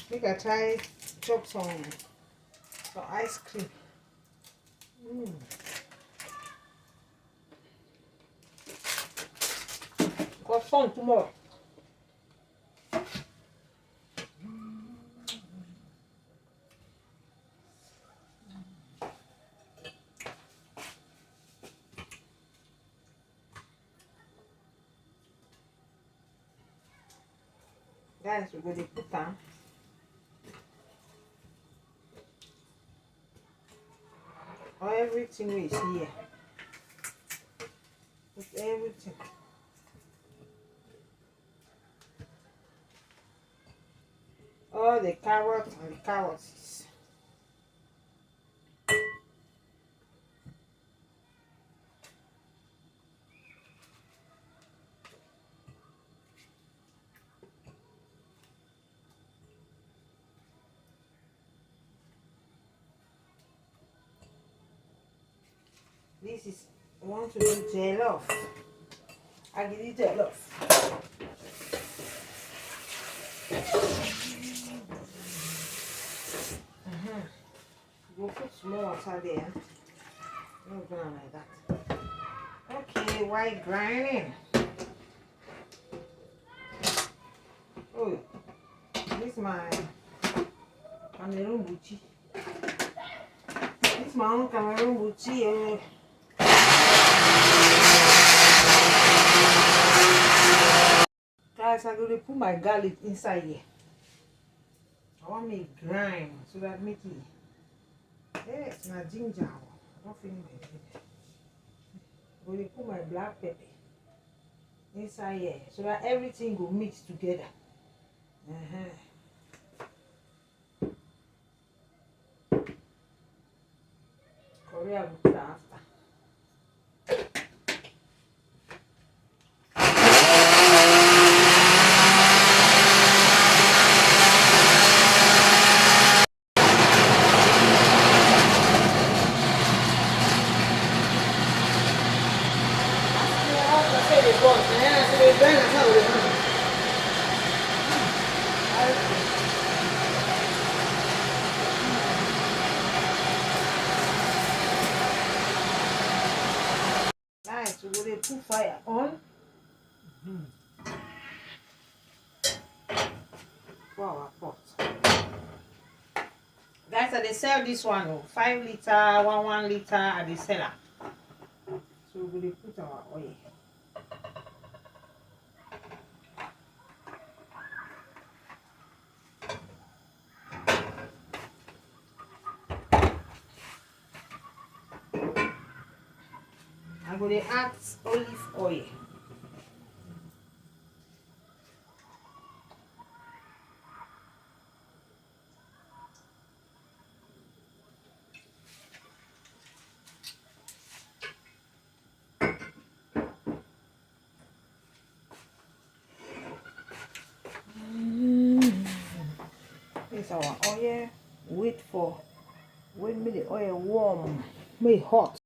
Make I try chop some ice cream. Got fun tomorrow. Guys, we're going to put down everything is here. Put everything. All the carrots and the carrots. This is, I want to do jellof. I give it jellof. We'll put some more water there. No going like that. Okay, white grinding. Oh, this is my Cameroon buchi. This is my own Cameroon buchi. Guys, I'm going to put my garlic inside here. I want me grind so that make it. Yes, my ginger. I don't feel my ginger. I'm going to put my black pepper inside here so that everything will mix together. Korea will put after. Nice, so we'll put fire on. For our pot. Guys, they sell this one 5 liter, 1 liter at the seller. So we'll put our oil. I'm going to add olive oil. This is our oil. Wait, make the oil warm, make it hot.